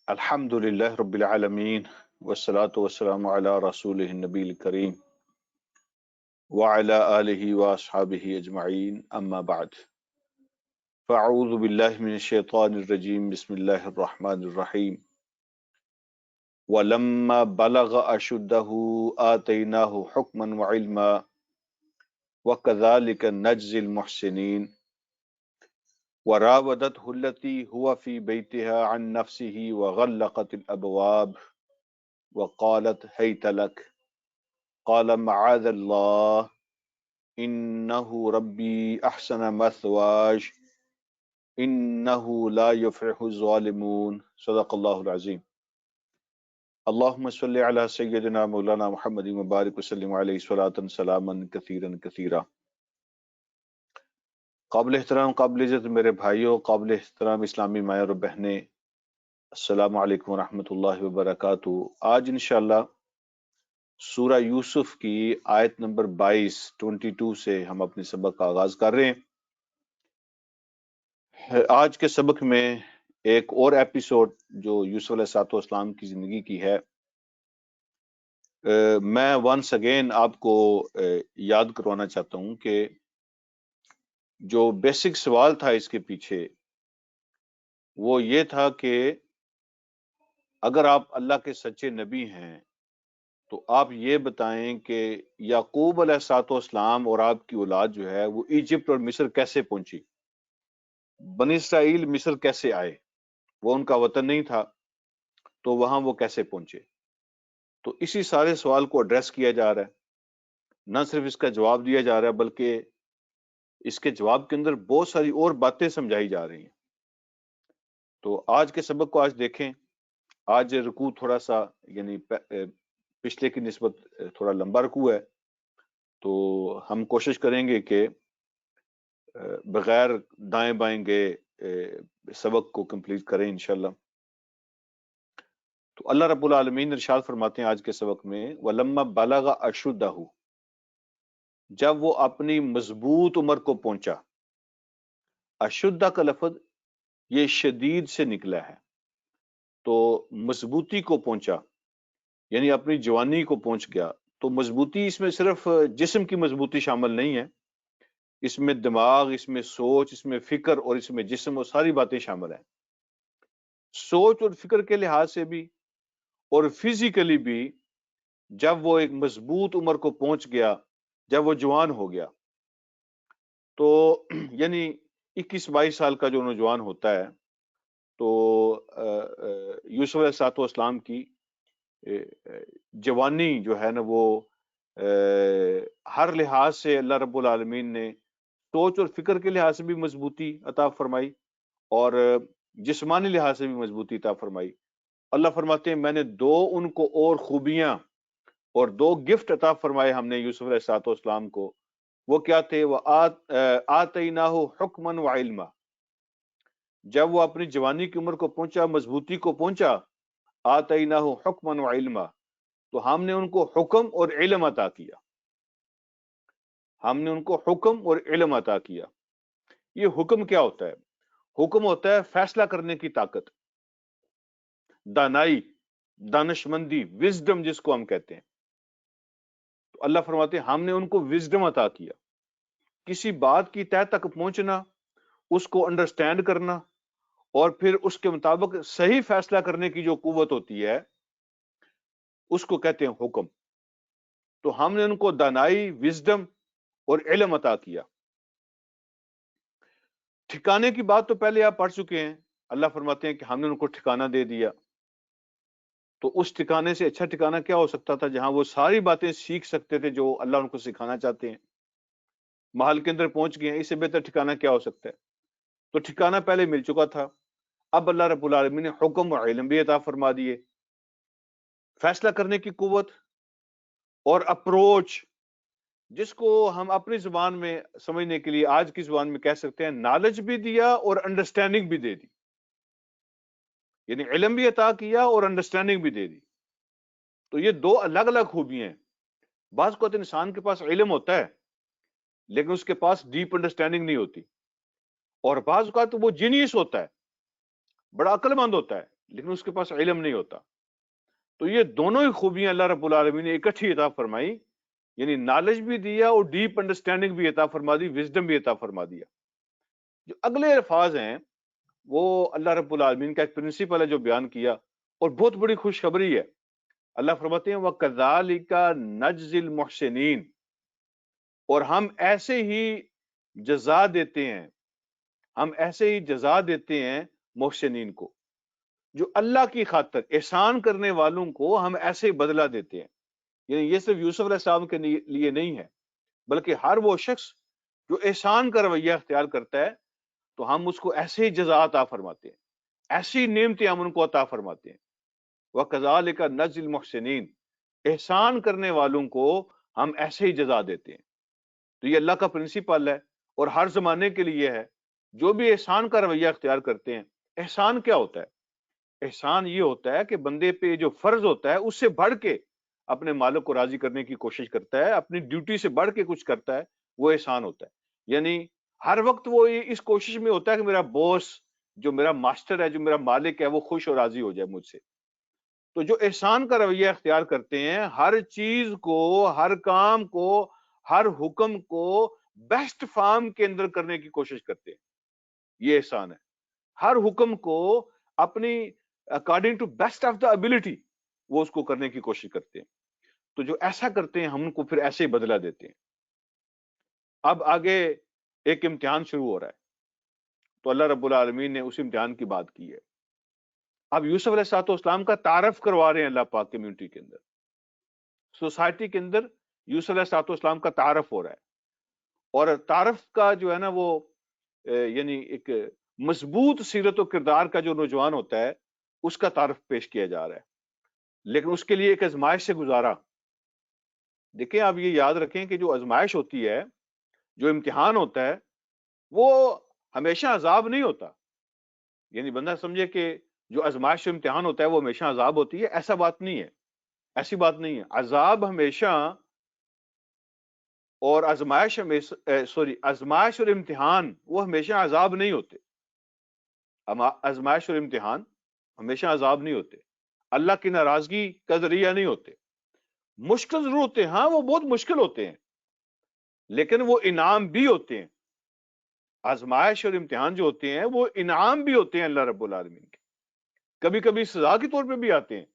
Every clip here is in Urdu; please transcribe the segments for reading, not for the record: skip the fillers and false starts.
الحمدللہ رب العالمین والصلاة والسلام علی رسولہ النبی الکریم وعلی آلہ واصحابہ اجمعین اما بعد فاعوذ باللہ من الشیطان الرجیم بسم اللہ الرحمن الرحیم ولما بلغ اشدہ آتیناہ حکما وعلما وکذالک نجزی المحسنین وراودته التي هو في بيتها عن نفسه وغلقت الأبواب وقالت هيت لك قال معاذ الله إنه ربي أحسن مثواي إنه لا يفلح الظالمون صدق الله العظيم. اللهم صل على سيدنا مولانا محمد وبارك وسلم عليه صلاة سلاما كثيرا كثيرا. قابل احترام، قابل عزت میرے بھائیوں، قابل احترام اسلامی مائیں اور بہنیں، السلام علیکم ورحمۃ اللہ وبرکاتہ. آج انشاءاللہ سورہ یوسف کی آیت نمبر 22 سے ہم اپنے سبق کا آغاز کر رہے ہیں. آج کے سبق میں ایک اور ایپیسوڈ جو یوسف علیہ السلام کی زندگی کی ہے. میں ونس اگین آپ کو یاد کروانا چاہتا ہوں کہ جو بیسک سوال تھا اس کے پیچھے وہ یہ تھا کہ اگر آپ اللہ کے سچے نبی ہیں تو آپ یہ بتائیں کہ یعقوب علیہ السلام اور آپ کی اولاد جو ہے وہ ایجپٹ اور مصر کیسے پہنچی، بنی اسرائیل مصر کیسے آئے، وہ ان کا وطن نہیں تھا تو وہاں وہ کیسے پہنچے. تو اسی سارے سوال کو ایڈریس کیا جا رہا ہے، نہ صرف اس کا جواب دیا جا رہا ہے بلکہ اس کے جواب کے اندر بہت ساری اور باتیں سمجھائی جا رہی ہیں. تو آج کے سبق کو آج دیکھیں. آج رکوع تھوڑا سا یعنی پچھلے کی نسبت تھوڑا لمبا رکوع ہے، تو ہم کوشش کریں گے کہ بغیر دائیں بائیں گئے سبق کو کمپلیٹ کریں انشاءاللہ. تو اللہ رب العالمین ارشاد فرماتے ہیں آج کے سبق میں وَلَمَّا بَلَغَ أَشُدَّهُ، جب وہ اپنی مضبوط عمر کو پہنچا. اشدہ کا لفظ یہ شدید سے نکلا ہے، تو مضبوطی کو پہنچا یعنی اپنی جوانی کو پہنچ گیا. تو مضبوطی اس میں صرف جسم کی مضبوطی شامل نہیں ہے، اس میں دماغ، اس میں سوچ، اس میں فکر اور اس میں جسم اور ساری باتیں شامل ہیں. سوچ اور فکر کے لحاظ سے بھی اور فزیکلی بھی جب وہ ایک مضبوط عمر کو پہنچ گیا، جب وہ جوان ہو گیا، تو یعنی 21-22 سال کا جو نوجوان ہوتا ہے تو یوسف علیہ السلام کی جوانی جو ہے نا وہ ہر لحاظ سے اللہ رب العالمین نے سوچ اور فکر کے لحاظ سے بھی مضبوطی عطا فرمائی اور جسمانی لحاظ سے بھی مضبوطی عطا فرمائی. اللہ فرماتے ہیں میں نے دو ان کو اور خوبیاں اور دو گفٹ عطا فرمائے ہم نے یوسف علیہ السلام کو. وہ کیا تھے؟ وہ آتیناہ حکما وعلما، جب وہ اپنی جوانی کی عمر کو پہنچا، مضبوطی کو پہنچا، آتیناہ حکما وعلما، تو ہم نے ان کو حکم اور علم عطا کیا. ہم نے ان کو حکم اور علم عطا کیا. یہ حکم کیا ہوتا ہے؟ حکم ہوتا ہے فیصلہ کرنے کی طاقت، دانائی، دانشمندی، وزڈم جس کو ہم کہتے ہیں. تو اللہ فرماتے ہیں ہم نے ان کو وزڈم عطا کیا، کسی بات کی تہ تک پہنچنا، اس کو انڈرسٹینڈ کرنا اور پھر اس کے مطابق صحیح فیصلہ کرنے کی جو قوت ہوتی ہے اس کو کہتے ہیں حکم. تو ہم نے ان کو دانائی، وزڈم اور علم عطا کیا. ٹھکانے کی بات تو پہلے آپ پڑھ چکے ہیں. اللہ فرماتے ہیں کہ ہم نے ان کو ٹھکانہ دے دیا. تو اس ٹھکانے سے اچھا ٹھکانہ کیا ہو سکتا تھا جہاں وہ ساری باتیں سیکھ سکتے تھے جو اللہ ان کو سکھانا چاہتے ہیں. محل کے اندر پہنچ گئے ہیں، اس سے بہتر ٹھکانہ کیا ہو سکتا ہے؟ تو ٹھکانہ پہلے مل چکا تھا، اب اللہ رب العالمین نے حکم و علم بھی عطا فرما دیے. فیصلہ کرنے کی قوت اور اپروچ، جس کو ہم اپنی زبان میں سمجھنے کے لیے آج کی زبان میں کہہ سکتے ہیں نالج بھی دیا اور انڈرسٹینڈنگ بھی دے دی. یعنی علم بھی عطا کیا اور انڈرسٹینڈنگ بھی دے دی. تو یہ دو الگ الگ خوبیاں ہیں. بعض اوقات انسان کے پاس علم ہوتا ہے لیکن اس کے پاس ڈیپ انڈرسٹینڈنگ نہیں ہوتی، اور بعض اوقات وہ جینیس ہوتا ہے، بڑا عقل مند ہوتا ہے لیکن اس کے پاس علم نہیں ہوتا. تو یہ دونوں ہی خوبیاں اللہ رب العالمین نے اکٹھی عطا فرمائی، یعنی نالج بھی دیا اور ڈیپ انڈرسٹینڈنگ بھی عطا فرما دی، وزڈم بھی عطا فرما دیا. جو اگلے الفاظ ہیں وہ اللہ رب العالمین کا ایک پرنسپل ہے جو بیان کیا، اور بہت بڑی خوشخبری ہے. اللہ فرماتے ہیں وَكَذَلِكَ نَجْزِي الْمُحْسِنِينَ، اور ہم ایسے ہی جزا دیتے ہیں، ہم ایسے ہی جزا دیتے ہیں محسنین کو. جو اللہ کی خاطر احسان کرنے والوں کو ہم ایسے ہی بدلہ دیتے ہیں. یعنی یہ صرف یوسف علیہ السلام کے لیے نہیں ہے، بلکہ ہر وہ شخص جو احسان کا رویہ اختیار کرتا ہے تو ہم اس کو ایسے ہی جزا عطا فرماتے ہیں، ایسی نعمتیں ہم ان کو عطا فرماتے ہیں. وَكَذَلِكَ نَجْزِي الْمُحْسِنِينَ، احسان کرنے والوں کو ہم ایسے ہی جزا دیتے ہیں. تو یہ اللہ کا پرنسپل ہے اور ہر زمانے کے لیے ہے. جو بھی احسان کا رویہ اختیار کرتے ہیں، احسان کیا ہوتا ہے؟ احسان یہ ہوتا ہے کہ بندے پہ جو فرض ہوتا ہے اس سے بڑھ کے اپنے مالک کو راضی کرنے کی کوشش کرتا ہے، اپنی ڈیوٹی سے بڑھ کے کچھ کرتا ہے، وہ احسان ہوتا ہے. یعنی ہر وقت وہ اس کوشش میں ہوتا ہے کہ میرا باس، جو میرا ماسٹر ہے، جو میرا مالک ہے، وہ خوش اور راضی ہو جائے مجھ سے. تو جو احسان کا رویہ اختیار کرتے ہیں، ہر چیز کو، ہر کام کو، ہر حکم کو بیسٹ فارم کے اندر کرنے کی کوشش کرتے ہیں، یہ احسان ہے. ہر حکم کو اپنی according to best of the ability وہ اس کو کرنے کی کوشش کرتے ہیں. تو جو ایسا کرتے ہیں ہم ان کو پھر ایسے ہی بدلہ دیتے ہیں. اب آگے ایک امتحان شروع ہو رہا ہے، تو اللہ رب العالمین نے اس امتحان کی بات کی ہے. اب یوسف علیہ السلام کا تعارف کروا رہے ہیں اللہ پاک کمیونٹی کے اندر، سوسائٹی کے اندر یوسف علیہ السلام کا تعارف ہو رہا ہے. اور تعارف کا جو ہے نا وہ یعنی ایک مضبوط سیرت و کردار کا جو نوجوان ہوتا ہے اس کا تعارف پیش کیا جا رہا ہے، لیکن اس کے لیے ایک آزمائش سے گزارا. دیکھیں آپ یہ یاد رکھیں کہ جو آزمائش ہوتی ہے، جو امتحان ہوتا ہے، وہ ہمیشہ عذاب نہیں ہوتا. یعنی بندہ سمجھے کہ جو آزمائش و امتحان ہوتا ہے وہ ہمیشہ عذاب ہوتی ہے، ایسا بات نہیں ہے، ایسی بات نہیں ہے. عذاب ہمیشہ اور آزمائش آزمائش اور امتحان وہ ہمیشہ عذاب نہیں ہوتے. آزمائش اور امتحان ہمیشہ عذاب نہیں ہوتے، اللہ کی ناراضگی کا ذریعہ نہیں ہوتے. مشکل ضرور ہوتے ہیں، ہاں وہ بہت مشکل ہوتے ہیں، لیکن وہ انعام بھی ہوتے ہیں. آزمائش اور امتحان جو ہوتے ہیں وہ انعام بھی ہوتے ہیں اللہ رب العالمین کے. کبھی کبھی سزا کے طور پہ بھی آتے ہیں،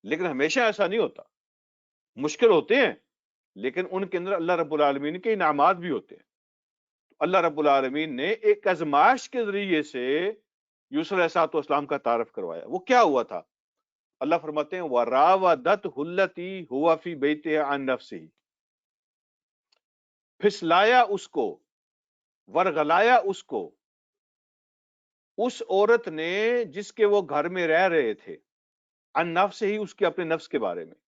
لیکن ہمیشہ ایسا نہیں ہوتا. مشکل ہوتے ہیں لیکن ان کے اندر اللہ رب العالمین کے انعامات بھی ہوتے ہیں. اللہ رب العالمین نے ایک آزمائش کے ذریعے سے یوسف علیہ السلام کا تعارف کروایا. وہ کیا ہوا تھا؟ اللہ فرماتے ہیں وَرَاوَدَتْهُ الَّتِي هُوَ فِي بَيْتِهَا عَن نَفْسِهِ، پھسلایا اس کو، ورغلایا اس کو، اس عورت نے جس کے وہ گھر میں رہ رہے تھے، عن نفسہ، اس کے اپنے نفس کے بارے میں.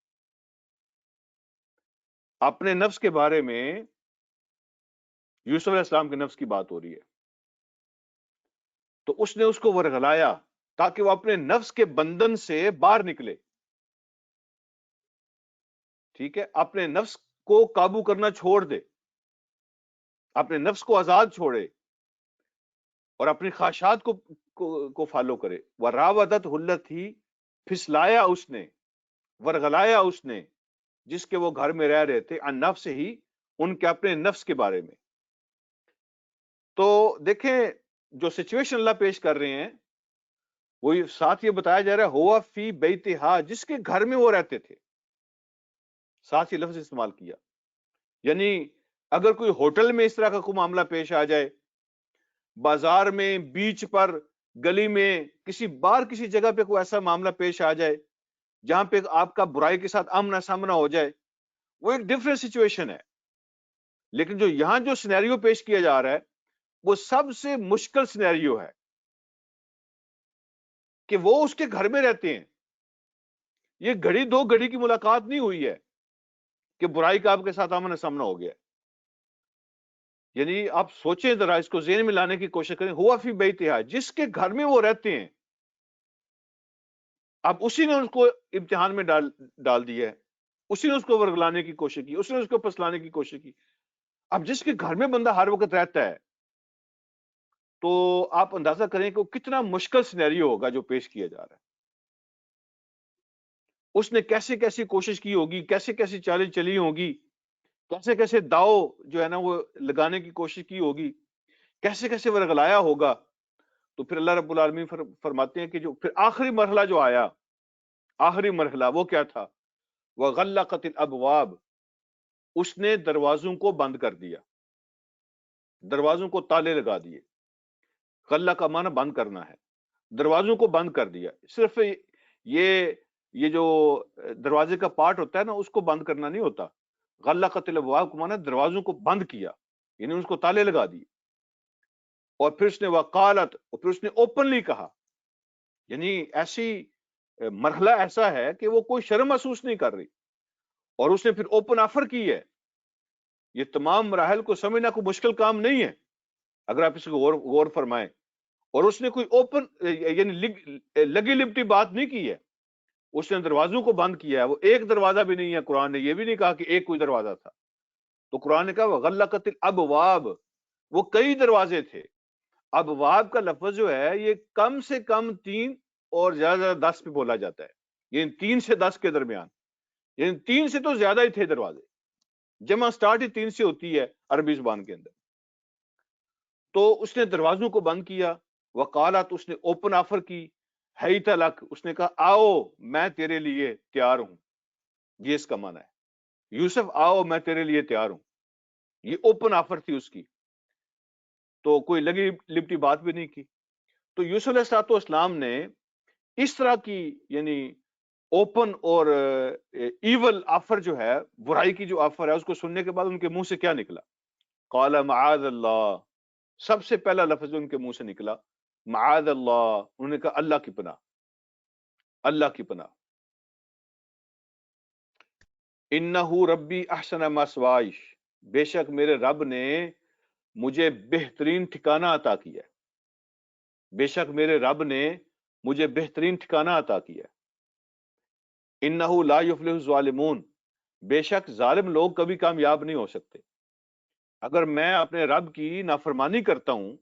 اپنے نفس کے بارے میں یوسف علیہ السلام کے نفس کی بات ہو رہی ہے. تو اس نے اس کو ورغلایا تاکہ وہ اپنے نفس کے بندن سے باہر نکلے. ٹھیک ہے، اپنے نفس کو قابو کرنا چھوڑ دے، اپنے نفس کو آزاد چھوڑے اور اپنی خواہشات کو فالو کرے. وراودتہ التی، پھسلایا اس نے، ورغلایا اس نے جس کے وہ گھر میں رہ رہے تھے، عن نفس ہی، ان کے اپنے نفس کے بارے میں. تو دیکھیں جو سچویشن اللہ پیش کر رہے ہیں وہ ساتھ یہ بتایا جا رہا ہے ہوا فی بیتہا، جس کے گھر میں وہ رہتے تھے، ساتھ ہی لفظ استعمال کیا. یعنی اگر کوئی ہوٹل میں اس طرح کا کوئی معاملہ پیش آ جائے، بازار میں، بیچ پر، گلی میں، کسی بار کسی جگہ پہ کوئی ایسا معاملہ پیش آ جائے جہاں پہ آپ کا برائی کے ساتھ آمنا سامنا ہو جائے، وہ ایک ڈفرینٹ سچویشن ہے. لیکن جو یہاں جو سینیریو پیش کیا جا رہا ہے وہ سب سے مشکل سینیریو ہے کہ وہ اس کے گھر میں رہتے ہیں. یہ گھڑی دو گھڑی کی ملاقات نہیں ہوئی ہے کہ برائی کا آپ کے ساتھ آمنا سامنا ہو گیا. یعنی آپ سوچیں ذرا، اس کو ذہن میں لانے کی کوشش کریں. ہوا فی بیتہا، جس کے گھر میں وہ رہتے ہیں، اب اسی نے اس کو امتحان میں ڈال دیا ہے، اسی نے اس کو ورگلانے کی کوشش کی، اسی نے اس کو پسلانے کی کوشش کی. اب جس کے گھر میں بندہ ہر وقت رہتا ہے تو آپ اندازہ کریں کہ وہ کتنا مشکل سینیریو ہوگا جو پیش کیا جا رہا ہے. اس نے کیسے کیسی کوشش کی ہوگی، کیسے کیسی چالیں چلی ہوگی، کیسے کیسے داؤ جو ہے نا وہ لگانے کی کوشش کی ہوگی، کیسے کیسے ورغلایا ہوگا. تو پھر اللہ رب العالمین فرماتے ہیں کہ جو پھر آخری مرحلہ جو آیا، آخری مرحلہ وہ کیا تھا؟ وَغَلَّقَتِ الْأَبْوَابِ، اس نے دروازوں کو بند کر دیا، دروازوں کو تالے لگا دیے. غلہ کا معنی بند کرنا ہے، دروازوں کو بند کر دیا. صرف یہ جو دروازے کا پارٹ ہوتا ہے نا اس کو بند کرنا نہیں ہوتا. غلقت الابواب کو معنی دروازوں کو بند کیا، یعنی اس کو تالے لگا دیے. اور پھر اس نے وقالت، اور پھر اس نے اوپنلی کہا، یعنی ایسی مرحلہ ایسا ہے کہ وہ کوئی شرم محسوس نہیں کر رہی، اور اس نے پھر اوپن آفر کی ہے. یہ تمام مراحل کو سمجھنا کوئی مشکل کام نہیں ہے اگر آپ اس کو غور فرمائیں. اور اس نے کوئی اوپن یعنی لگی لپٹی بات نہیں کی ہے، اس نے دروازوں کو بند کیا ہے. وہ ایک دروازہ بھی نہیں ہے، قرآن نے یہ بھی نہیں کہا کہ ایک کوئی دروازہ تھا. تو قرآن نے کہا وغلقت الابواب، وہ کئی دروازے تھے. ابواب کا لفظ جو ہے یہ کم سے کم 3 اور زیادہ زیادہ 10 پہ بولا جاتا ہے، یعنی 3 سے 10 کے درمیان، یعنی 3 سے تو زیادہ ہی تھے دروازے. جمع سٹارٹ ہی 3 سے ہوتی ہے عربی زبان کے اندر. تو اس نے دروازوں کو بند کیا. وقالت، اس نے اوپن آفر کی. حیت لک، اس نے کہا آؤ میں تیرے لیے تیار ہوں. یہ اس کا معنی ہے، یوسف آؤ میں تیرے لیے تیار ہوں. یہ اوپن آفر تھی اس کی، تو کوئی لگی لپٹی بات بھی نہیں کی. تو یوسف علیہ السلام نے اس طرح کی یعنی اوپن اور ایول آفر جو ہے، برائی کی جو آفر ہے، اس کو سننے کے بعد ان کے منہ سے کیا نکلا؟ قال معاذ اللہ. سب سے پہلا لفظ جو ان کے منہ سے نکلا معاذ اللہ، انہوں نے کہا اللہ کی پناہ، اللہ کی پناہ. انہ ربی احسن مثوائی، بے شک میرے رب نے مجھے بہترین ٹھکانہ عطا کیا ہے. بے شک میرے رب نے مجھے بہترین ٹھکانہ عطا کیا ہے. انہ لا یفلح الظالمون، بے شک ظالم لوگ کبھی کامیاب نہیں ہو سکتے. اگر میں اپنے رب کی نافرمانی کرتا ہوں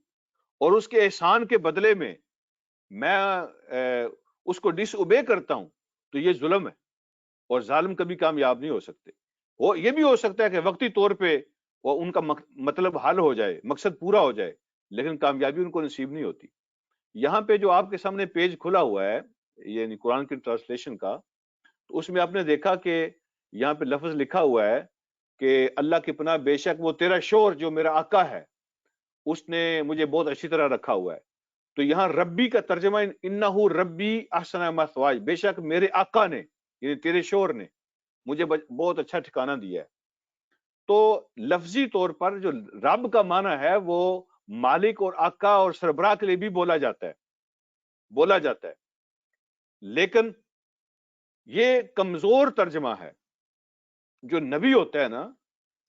اور اس کے احسان کے بدلے میں اس کو ڈس اوبے کرتا ہوں تو یہ ظلم ہے، اور ظالم کبھی کامیاب نہیں ہو سکتے. وہ یہ بھی ہو سکتا ہے کہ وقتی طور پہ وہ ان کا مطلب حل ہو جائے، مقصد پورا ہو جائے، لیکن کامیابی ان کو نصیب نہیں ہوتی. یہاں پہ جو آپ کے سامنے پیج کھلا ہوا ہے یعنی قرآن کی ٹرانسلیشن کا، تو اس میں آپ نے دیکھا کہ یہاں پہ لفظ لکھا ہوا ہے کہ اللہ کی پناہ، بے شک وہ تیرا شور جو میرا آقا ہے اس نے مجھے بہت اچھی طرح رکھا ہوا ہے. تو یہاں ربی کا ترجمہ انہ ربی احسن مثوائی، بے شک میرے آقا نے یعنی تیرے شور نے مجھے بہت اچھا ٹھکانہ دیا ہے. تو لفظی طور پر جو رب کا معنی ہے وہ مالک اور آقا اور سربراہ کے لیے بھی بولا جاتا ہے، لیکن یہ کمزور ترجمہ ہے. جو نبی ہوتا ہے نا،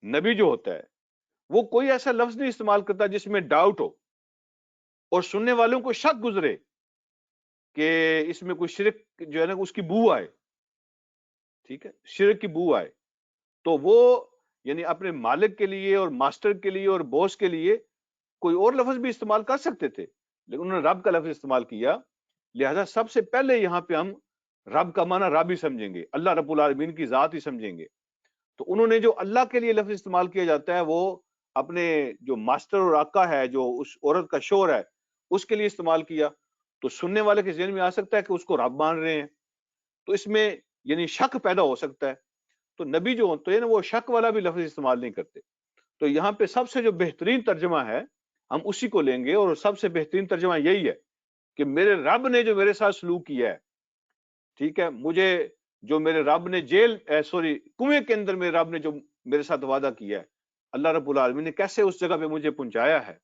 نبی جو ہوتا ہے وہ کوئی ایسا لفظ نہیں استعمال کرتا جس میں ڈاؤٹ ہو اور سننے والوں کو شک گزرے کہ اس میں کوئی شرک جو ہے نا اس کی بو آئے. ٹھیک ہے، شرک کی بو آئے. تو وہ یعنی اپنے مالک کے لیے اور ماسٹر کے لیے اور بوس کے لیے کوئی اور لفظ بھی استعمال کر سکتے تھے، لیکن انہوں نے رب کا لفظ استعمال کیا. لہذا سب سے پہلے یہاں پہ ہم رب کا معنی رب ہی سمجھیں گے، اللہ رب العالمین کی ذات ہی سمجھیں گے. تو انہوں نے جو اللہ کے لیے لفظ استعمال کیا جاتا ہے وہ اپنے جو ماسٹر اور آقا ہے، جو اس عورت کا شور ہے، اس کے لیے استعمال کیا. تو سننے والے کے ذہن میں آ سکتا ہے کہ اس کو رب مان رہے ہیں، تو اس میں یعنی شک پیدا ہو سکتا ہے. تو نبی جو ہوتے ہیں نا وہ شک والا بھی لفظ استعمال نہیں کرتے. تو یہاں پہ سب سے جو بہترین ترجمہ ہے ہم اسی کو لیں گے، اور سب سے بہترین ترجمہ یہی ہے کہ میرے رب نے جو میرے ساتھ سلوک کیا ہے، ٹھیک ہے، مجھے جو میرے رب نے کنویں کے اندر میرے رب نے جو میرے ساتھ وعدہ کیا ہے، اللہ رب العالمین نے کیسے اس جگہ پہ مجھے پہنچایا ہے،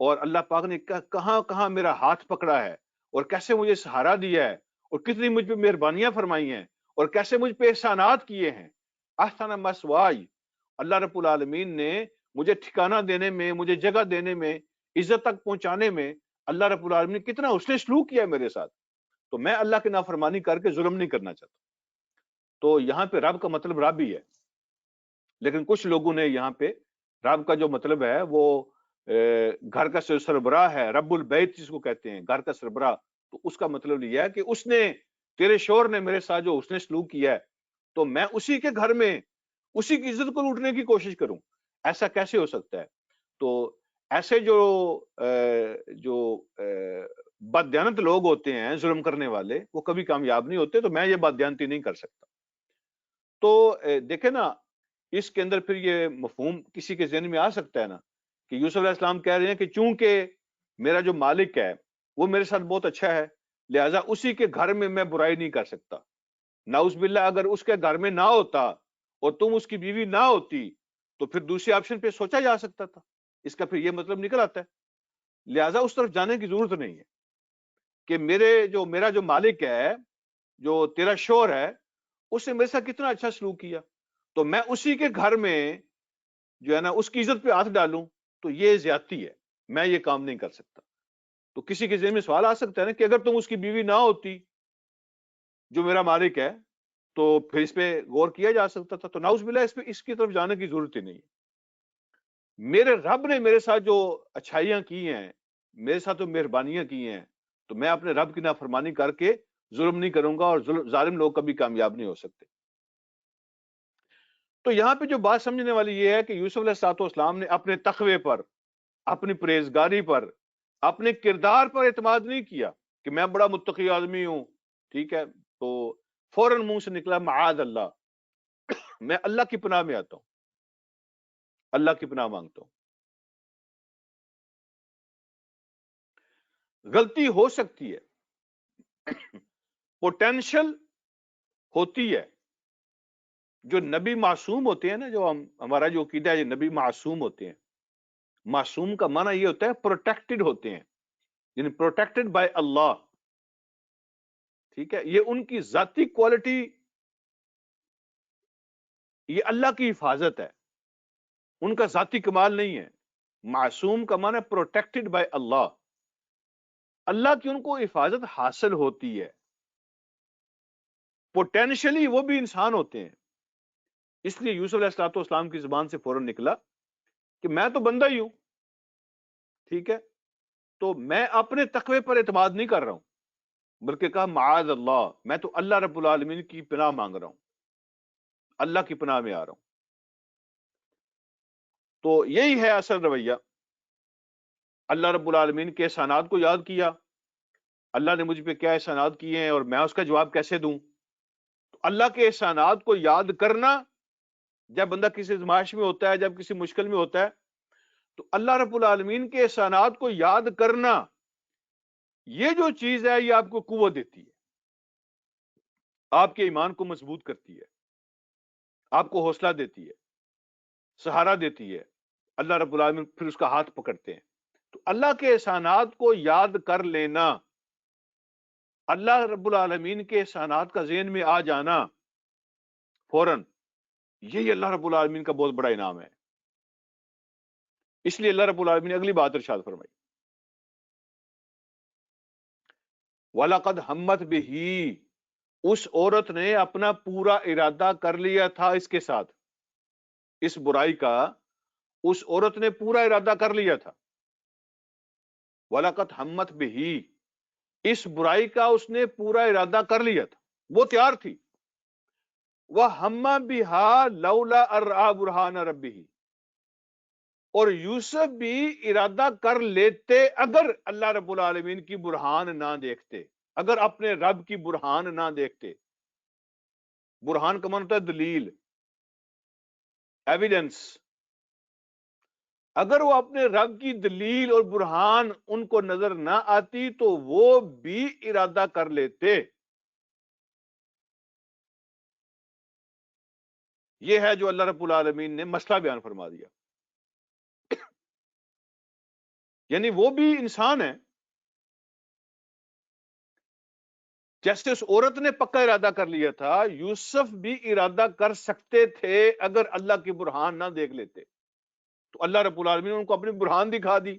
اور اللہ پاک نے کہاں کہاں میرا ہاتھ پکڑا ہے، اور کیسے مجھے سہارا دیا ہے، اور کتنی مجھ پہ مہربانیاں فرمائی ہیں، اور کیسے مجھ پہ احسانات کیے ہیں. احسن مثوائی، اللہ رب العالمین نے مجھے ٹھکانہ دینے میں، مجھے جگہ دینے میں، عزت تک پہنچانے میں اللہ رب العالمین نے کتنا اس نے سلوک کیا ہے میرے ساتھ. تو میں اللہ کی نافرمانی کر کے ظلم نہیں کرنا چاہتا. تو یہاں پہ رب کا مطلب رب ہی ہے، لیکن کچھ لوگوں نے یہاں پہ رب کا جو مطلب ہے وہ گھر کا سربراہ ہے، رب البیت جس کو کہتے ہیں، گھر کا سربراہ. تو اس کا مطلب یہ ہے کہ اس نے تیرے شوہر نے میرے ساتھ جو حسن سلوک کیا ہے تو میں اسی کے گھر میں اسی کی عزت کو لوٹنے کی کوشش کروں؟ ایسا کیسے ہو سکتا ہے؟ تو ایسے جو بددیانت لوگ ہوتے ہیں، ظلم کرنے والے، وہ کبھی کامیاب نہیں ہوتے، تو میں یہ بددیانتی نہیں کر سکتا۔ تو دیکھیں نا، اس کے اندر پھر یہ مفہوم کسی کے ذہن میں آ سکتا ہے نا کہ یوسف علیہ السلام کہہ رہے ہیں کہ چونکہ میرا جو مالک ہے وہ میرے ساتھ بہت اچھا ہے، لہٰذا اسی کے گھر میں میں برائی نہیں کر سکتا۔ نعوذ باللہ، اگر اس کے گھر میں نہ ہوتا اور تم اس کی بیوی نہ ہوتی تو پھر دوسرے آپشن پہ سوچا جا سکتا تھا۔ اس کا پھر یہ مطلب نکل آتا ہے، لہٰذا اس طرف جانے کی ضرورت نہیں ہے کہ میرا جو مالک ہے، جو تیرا شوہر ہے، اس نے میرے ساتھ کتنا اچھا سلوک کیا، تو میں اسی کے گھر میں جو ہے نا اس کی عزت پہ ہاتھ ڈالوں تو یہ زیادتی ہے، میں یہ کام نہیں کر سکتا۔ تو کسی کے ذہن میں سوال آ سکتا ہے نا کہ اگر تم اس کی بیوی نہ ہوتی جو میرا مالک ہے تو پھر اس پہ غور کیا جا سکتا تھا۔ تو نعوذ باللہ اس کی طرف جانے کی ضرورت ہی نہیں ہے۔ میرے رب نے میرے ساتھ جو اچھائیاں کی ہیں، میرے ساتھ جو مہربانیاں کی ہیں، تو میں اپنے رب کی نافرمانی کر کے ظلم نہیں کروں گا، اور ظالم لوگ کبھی کامیاب نہیں ہو سکتے۔ تو یہاں پہ جو بات سمجھنے والی یہ ہے کہ یوسف علیہ السلام نے اپنے تقوی پر، اپنی پرہیزگاری پر، اپنے کردار پر اعتماد نہیں کیا کہ میں بڑا متقی آدمی ہوں، ٹھیک ہے، تو فوراً منہ سے نکلا معاذ اللہ، میں اللہ کی پناہ میں آتا ہوں، اللہ کی پناہ مانگتا ہوں۔ غلطی ہو سکتی ہے، پوٹینشل ہوتی ہے۔ جو نبی معصوم ہوتے ہیں نا، جو ہمارا جو عقیدہ ہے، نبی معصوم ہوتے ہیں، معصوم کا معنی یہ ہوتا ہے پروٹیکٹڈ ہوتے ہیں، یعنی پروٹیکٹڈ بائی اللہ، ٹھیک ہے، یہ ان کی ذاتی کوالٹی، یہ اللہ کی حفاظت ہے، ان کا ذاتی کمال نہیں ہے۔ معصوم کا معنی پروٹیکٹڈ بائی اللہ، اللہ کی ان کو حفاظت حاصل ہوتی ہے۔ پوٹینشلی وہ بھی انسان ہوتے ہیں، اس لیے یوسف علیہ السلام کی زبان سے فوراً نکلا کہ میں تو بندہ ہی ہوں، ٹھیک ہے، تو میں اپنے تقوی پر اعتماد نہیں کر رہا ہوں، بلکہ کہا معاذ اللہ، میں تو اللہ رب العالمین کی پناہ مانگ رہا ہوں، اللہ کی پناہ میں آ رہا ہوں۔ تو یہی ہے اصل رویہ۔ اللہ رب العالمین کے احسانات کو یاد کیا، اللہ نے مجھ پہ کیا احسانات کیے ہیں اور میں اس کا جواب کیسے دوں۔ تو اللہ کے احسانات کو یاد کرنا، جب بندہ کسی آزمائش میں ہوتا ہے، جب کسی مشکل میں ہوتا ہے، تو اللہ رب العالمین کے احسانات کو یاد کرنا، یہ جو چیز ہے یہ آپ کو قوت دیتی ہے، آپ کے ایمان کو مضبوط کرتی ہے، آپ کو حوصلہ دیتی ہے، سہارا دیتی ہے۔ اللہ رب العالمین پھر اس کا ہاتھ پکڑتے ہیں۔ تو اللہ کے احسانات کو یاد کر لینا، اللہ رب العالمین کے احسانات کا ذہن میں آ جانا فوراً، یہی اللہ رب العالمین کا بہت بڑا انعام ہے۔ اس لیے اللہ رب العالمین نے اگلی بات ارشاد فرمائی، وَلَقَدْ ہَمَّتْ بِهِ، اس عورت نے اپنا پورا ارادہ کر لیا تھا اس کے ساتھ، اس برائی کا اس عورت نے پورا ارادہ کر لیا تھا۔ وَلَقَدْ ہَمَّتْ بِهِ، اس برائی کا اس نے پورا ارادہ کر لیا تھا، وہ تیار تھی۔ وَهَمَّ بِهَا لَوْلَا أَن رَأَىٰ بُرْهَانَ رَبِّهِ، اور یوسف بھی ارادہ کر لیتے اگر اللہ رب العالمین کی برہان نہ دیکھتے، اگر اپنے رب کی برہان نہ دیکھتے۔ برہان کا معنی ہوتا ہے دلیل، ایویڈنس۔ اگر وہ اپنے رب کی دلیل اور برہان ان کو نظر نہ آتی تو وہ بھی ارادہ کر لیتے۔ یہ ہے جو اللہ رب العالمین نے مسئلہ بیان فرما دیا، یعنی وہ بھی انسان ہے، جیسے اس عورت نے پکا ارادہ کر لیا تھا، یوسف بھی ارادہ کر سکتے تھے اگر اللہ کی برہان نہ دیکھ لیتے۔ تو اللہ رب العالمین نے ان کو اپنی برہان دکھا دی،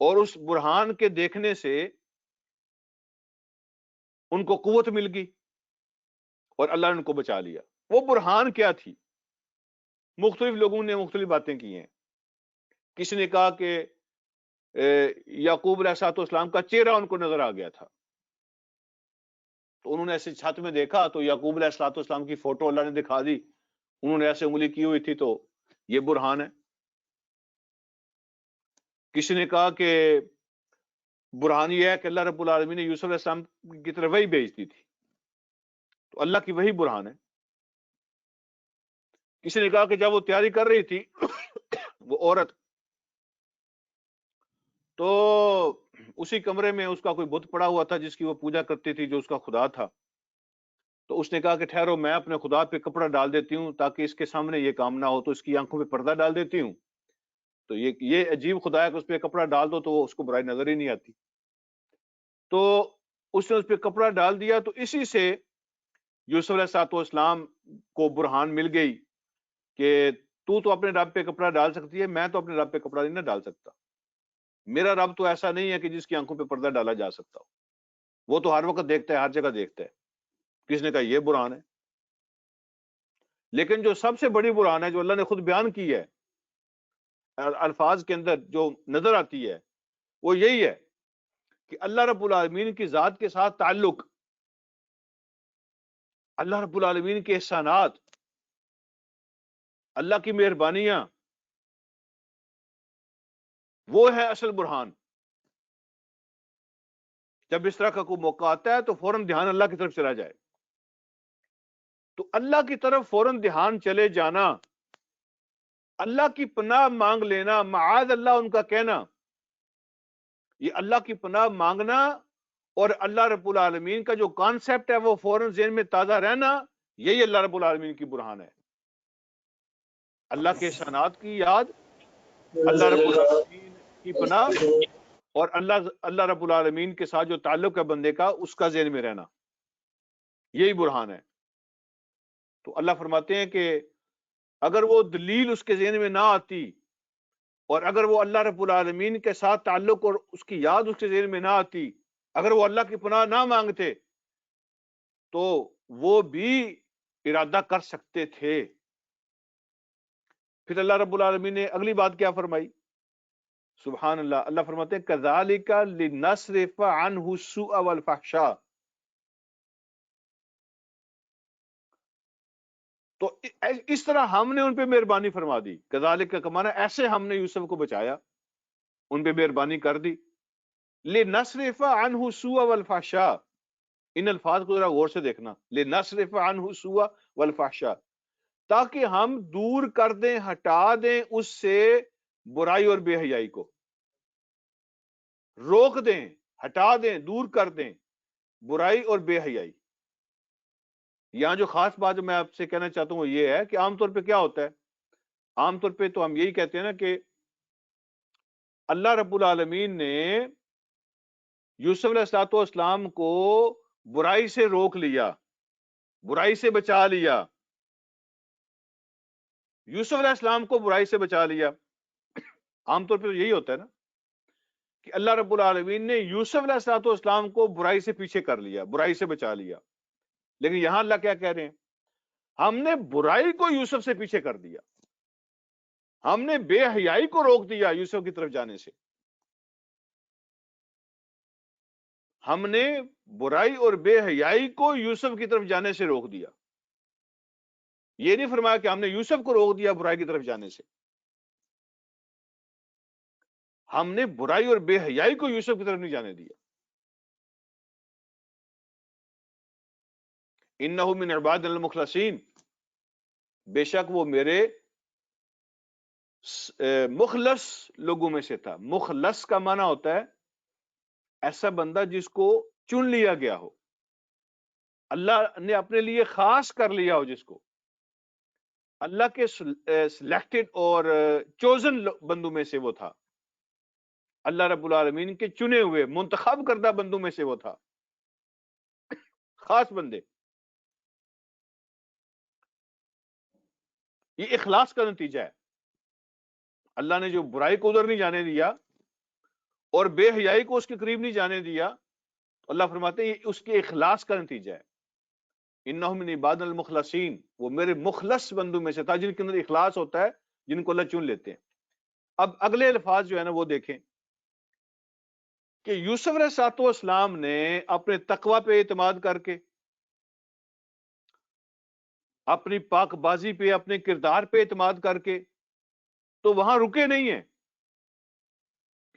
اور اس برہان کے دیکھنے سے ان کو قوت مل گئی، اور اللہ نے ان کو بچا لیا۔ وہ برہان کیا تھی؟ مختلف لوگوں نے مختلف باتیں کی ہیں۔ کسی نے کہا کہ یعقوب علیہ السلام کا چہرہ ان کو نظر آ گیا تھا، تو انہوں نے ایسے چھت میں دیکھا تو یعقوب علیہ السلام کی فوٹو اللہ نے دکھا دی، انہوں نے ایسے انگلی کی ہوئی تھی، تو یہ برہان ہے۔ کسی نے کہا کہ برہان یہ ہے کہ اللہ رب العالمین نے یوسف علیہ السلام کی طرف وحی بھیج دی تھی، تو اللہ کی وحی برہان ہے۔ کسی نے کہا کہ جب وہ تیاری کر رہی تھی وہ عورت، تو اسی کمرے میں اس کا کوئی بت پڑا ہوا تھا جس کی وہ پوجا کرتی تھی، جو اس کا خدا تھا، تو اس نے کہا کہ ٹھہرو، میں اپنے خدا پہ کپڑا ڈال دیتی ہوں تاکہ اس کے سامنے یہ کام نہ ہو، تو اس کی آنکھوں پہ پردہ ڈال دیتی ہوں، تو یہ عجیب خدا ہے کہ اس پہ کپڑا ڈال دو تو اس کو برائی نظر ہی نہیں آتی۔ تو اس نے اس پہ کپڑا ڈال دیا، تو اسی سے یوسف علیہ السلام کو برہان مل گئی کہ تو اپنے رب پہ کپڑا ڈال سکتی ہے، میں تو اپنے رب پہ کپڑا نہیں نہ ڈال سکتا، میرا رب تو ایسا نہیں ہے کہ جس کی آنکھوں پہ پردہ ڈالا جا سکتا ہو، وہ تو ہر وقت دیکھتا ہے، ہر جگہ دیکھتا ہے۔ کس نے کہا یہ برہان ہے؟ لیکن جو سب سے بڑی برہان ہے جو اللہ نے خود بیان کی ہے الفاظ کے اندر جو نظر آتی ہے، وہ یہی ہے کہ اللہ رب العالمین کی ذات کے ساتھ تعلق، اللہ رب العالمین کے احسانات، اللہ کی مہربانیاں، وہ ہے اصل برہان۔ جب اس طرح کا کوئی موقع آتا ہے تو فوراً دھیان اللہ کی طرف چلا جائے، تو اللہ کی طرف فوراً دھیان چلے جانا، اللہ کی پناہ مانگ لینا، معاذ اللہ ان کا کہنا، یہ اللہ کی پناہ مانگنا اور اللہ رب العالمین کا جو کانسیپٹ ہے وہ فوراً ذہن میں تازہ رہنا، یہی اللہ رب العالمین کی برہان ہے۔ اللہ کے احسانات کی یاد، اللہ رب العالمین کی پناہ، اور اللہ رب العالمین کے ساتھ جو تعلق ہے بندے کا، اس کا ذہن میں رہنا، یہی برہان ہے۔ تو اللہ فرماتے ہیں کہ اگر وہ دلیل اس کے ذہن میں نہ آتی، اور اگر وہ اللہ رب العالمین کے ساتھ تعلق اور اس کی یاد اس کے ذہن میں نہ آتی، اگر وہ اللہ کی پناہ نہ مانگتے، تو وہ بھی ارادہ کر سکتے تھے۔ پھر اللہ رب العالمین نے اگلی بات کیا فرمائی؟ سبحان اللہ، اللہ فرماتے ہیں كَذَلِكَ لِنَصْرِفَ عَنْهُ السُّوءَ وَالْفَحْشَاءَ، تو اس طرح ہم نے ان پہ مہربانی فرما دی۔ كَذَلِكَ کا معنی ایسے ہم نے یوسف کو بچایا، ان پہ مہربانی کر دی۔ لِنَصْرِفَ عَنْهُ السُّوءَ وَالْفَحْشَاءَ، ان الفاظ کو ذرا غور سے دیکھنا، لِنَصْرِفَ عَنْهُ السُّوءَ وَالْفَحْشَاءَ، تاکہ ہم دور کر دیں، ہٹا دیں اس سے برائی اور بے حیائی کو، روک دیں، ہٹا دیں، دور کر دیں برائی اور بے حیائی۔ یہاں جو خاص بات جو میں آپ سے کہنا چاہتا ہوں وہ یہ ہے کہ عام طور پہ کیا ہوتا ہے، عام طور پہ تو ہم یہی کہتے ہیں نا کہ اللہ رب العالمین نے یوسف علیہ السلام کو برائی سے روک لیا، برائی سے بچا لیا، یوسف علیہ السلام کو برائی سے بچا لیا۔ عام طور پہ یہی ہوتا ہے نا کہ اللہ رب العالمین نے یوسف علیہ السلام کو برائی سے پیچھے کر لیا، برائی سے بچا لیا، لیکن یہاں اللہ کیا کہہ رہے ہیں؟ ہم نے برائی کو یوسف سے پیچھے کر دیا، ہم نے بے حیائی کو روک دیا یوسف کی طرف جانے سے، ہم نے برائی اور بے حیائی کو یوسف کی طرف جانے سے روک دیا۔ یہ نہیں فرمایا کہ ہم نے یوسف کو روک دیا برائی کی طرف جانے سے، ہم نے برائی اور بے حیائی کو یوسف کی طرف نہیں جانے دیا۔ انہ من عبادنا المخلصین، بے شک وہ میرے مخلص لوگوں میں سے تھا۔ مخلص کا معنی ہوتا ہے ایسا بندہ جس کو چن لیا گیا ہو، اللہ نے اپنے لیے خاص کر لیا ہو، جس کو اللہ کے سلیکٹڈ اور چوزن بندوں میں سے وہ تھا، اللہ رب العالمین کے چنے ہوئے منتخب کردہ بندوں میں سے وہ تھا، خاص بندے۔ یہ اخلاص کا نتیجہ ہے، اللہ نے جو برائی کو ادھر نہیں جانے دیا اور بے حیائی کو اس کے قریب نہیں جانے دیا، تو اللہ فرماتے ہیں یہ اس کے اخلاص کا نتیجہ ہے۔ انہ من عبادنا المخلصین، وہ میرے مخلص بندوں میں سے تھا، جن کے اندر اخلاص ہوتا ہے، جن کو اللہ چن لیتے ہیں۔ اب اگلے الفاظ جو ہے نا وہ دیکھیں کہ یوسف علیہ السلام نے اپنے تقوی پہ اعتماد کر کے اپنی پاک بازی پہ، اپنے کردار پہ اعتماد کر کے، تو وہاں رکے نہیں ہیں